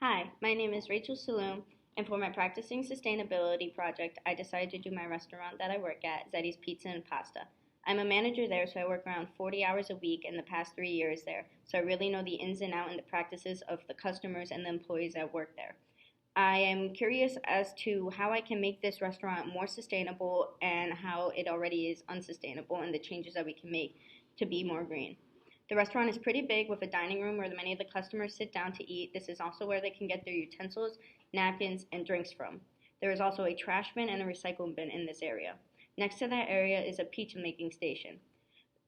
Hi, my name is Rachel Saloom, and for my Practicing Sustainability project, I decided to do my restaurant that I work at, Zeddy's Pizza and Pasta. I'm a manager there, so I work around 40 hours a week in the past 3 years there, so I really know the ins and outs and the practices of the customers and the employees that work there. I am curious as to how I can make this restaurant more sustainable and how it already is unsustainable and the changes that we can make to be more green. The restaurant is pretty big with a dining room where many of the customers sit down to eat. This is also where they can get their utensils, napkins, and drinks from. There is also a trash bin and a recycle bin in this area. Next to that area is a pizza making station.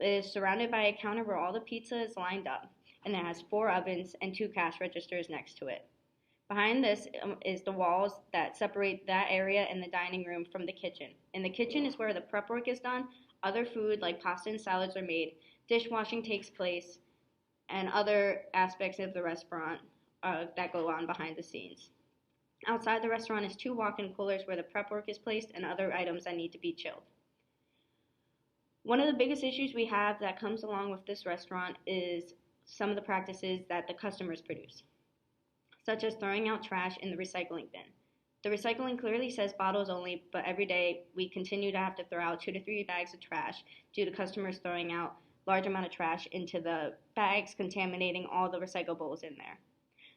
It is surrounded by a counter where all the pizza is lined up, and it has 4 ovens and 2 cash registers next to it. Behind this is the walls that separate that area and the dining room from the kitchen. In the kitchen is where the prep work is done, other food like pasta and salads are made, dishwashing takes place, and other aspects of the restaurant that go on behind the scenes. Outside the restaurant is 2 walk-in coolers where the prep work is placed and other items that need to be chilled. One of the biggest issues we have that comes along with this restaurant is some of the practices that the customers produce, such as throwing out trash in the recycling bin. The recycling clearly says bottles only, but every day we continue to have to throw out 2 to 3 bags of trash due to customers throwing out large amount of trash into the bags, contaminating all the recyclables in there.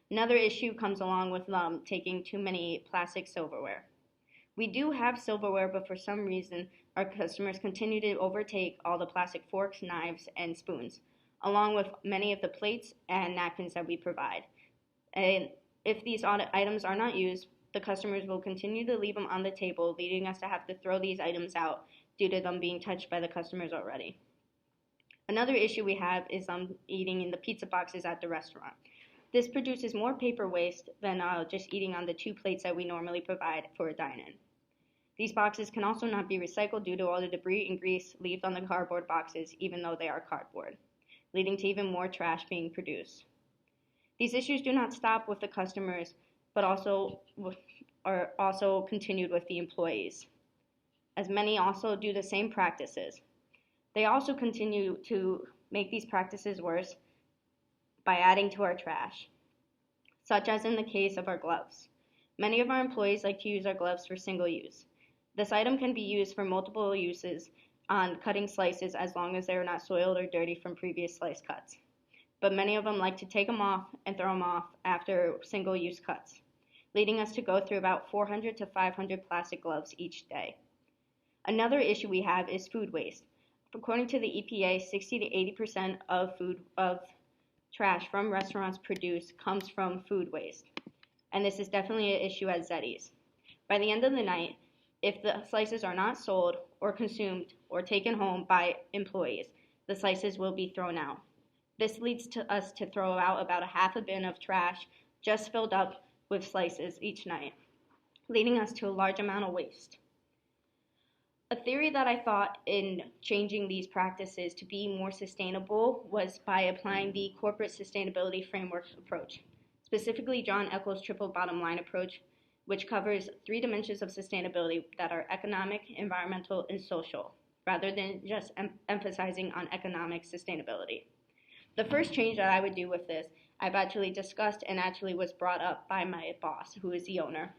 Another issue comes along with taking too many plastic silverware. We do have silverware, but for some reason, our customers continue to overtake all the plastic forks, knives, and spoons, along with many of the plates and napkins that we provide. And if these items are not used, the customers will continue to leave them on the table, leading us to have to throw these items out due to them being touched by the customers already. Another issue we have is eating in the pizza boxes at the restaurant. This produces more paper waste than just eating on the 2 plates that we normally provide for a dine-in. These boxes can also not be recycled due to all the debris and grease left on the cardboard boxes, even though they are cardboard, leading to even more trash being produced. These issues do not stop with the customers, but are also continued with the employees, as many also do the same practices. They also continue to make these practices worse by adding to our trash, such as in the case of our gloves. Many of our employees like to use our gloves for single use. This item can be used for multiple uses on cutting slices as long as they are not soiled or dirty from previous slice cuts. But many of them like to take them off and throw them off after single-use cuts, leading us to go through about 400 to 500 plastic gloves each day. Another issue we have is food waste. According to the EPA, 60 to 80% of trash from restaurants produced comes from food waste. And this is definitely an issue at Zeddy's. By the end of the night, if the slices are not sold or consumed or taken home by employees, the slices will be thrown out. This leads to us to throw out about a half a bin of trash just filled up with slices each night, leading us to a large amount of waste. A theory that I thought in changing these practices to be more sustainable was by applying the corporate sustainability framework approach, specifically John Eccles' triple bottom line approach, which covers 3 dimensions of sustainability that are economic, environmental, and social, rather than just emphasizing on economic sustainability. The first change that I would do with this, I've actually discussed and actually was brought up by my boss, who is the owner.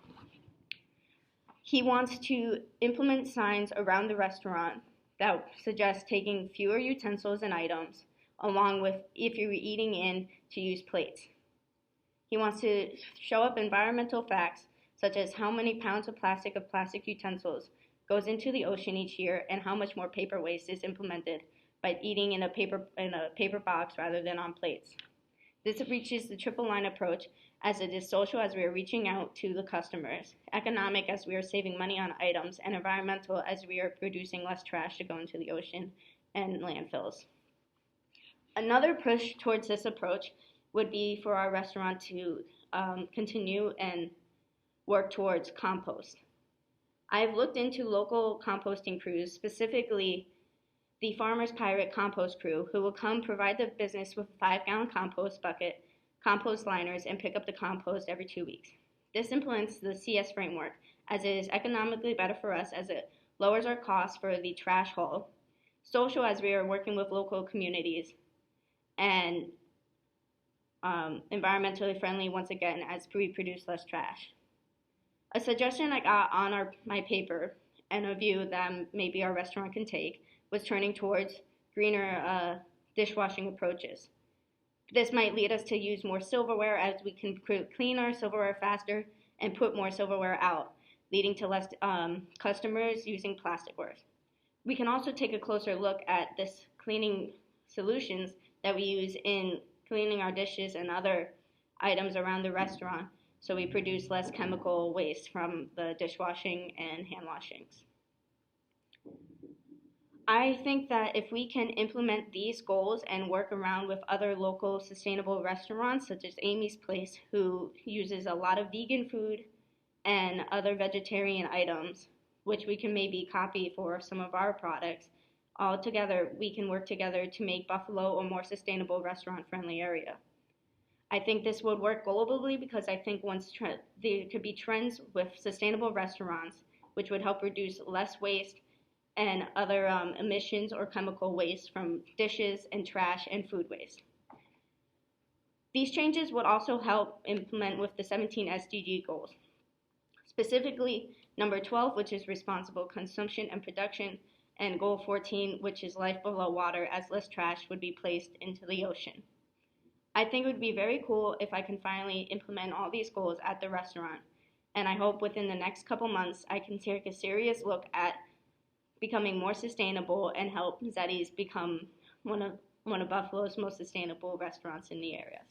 He wants to implement signs around the restaurant that suggest taking fewer utensils and items, along with, if you're eating in, to use plates. He wants to show up environmental facts, such as how many pounds of plastic utensils goes into the ocean each year and how much more paper waste is implemented by eating in a paper box rather than on plates. This reaches the triple line approach, as it is social as we are reaching out to the customers, economic as we are saving money on items, and environmental as we are producing less trash to go into the ocean and landfills. Another push towards this approach would be for our restaurant to continue and work towards compost. I've looked into local composting crews, specifically the Farmer's Pirate compost crew, who will come provide the business with a 5-gallon compost bucket, compost liners, and pick up the compost every 2 weeks. This implements the CS framework, as it is economically better for us as it lowers our costs for the trash haul, social as we are working with local communities, and environmentally friendly once again as we produce less trash. A suggestion I got on my paper and a view that maybe our restaurant can take was turning towards greener dishwashing approaches. This might lead us to use more silverware as we can clean our silverware faster and put more silverware out, leading to less customers using plasticware. We can also take a closer look at this cleaning solutions that we use in cleaning our dishes and other items around the restaurant so we produce less chemical waste from the dishwashing and hand washings. I think that if we can implement these goals and work around with other local sustainable restaurants, such as Amy's Place, who uses a lot of vegan food and other vegetarian items, which we can maybe copy for some of our products, all together we can work together to make Buffalo a more sustainable restaurant-friendly area. I think this would work globally because I think there could be trends with sustainable restaurants, which would help reduce less waste and other emissions or chemical waste from dishes and trash and food waste. These changes would also help implement with the 17 SDG goals, specifically number 12, which is responsible consumption and production, and goal 14, which is life below water as less trash would be placed into the ocean. I think it would be very cool if I can finally implement all these goals at the restaurant, and I hope within the next couple months I can take a serious look at becoming more sustainable and help Zeddy's become one of Buffalo's most sustainable restaurants in the area.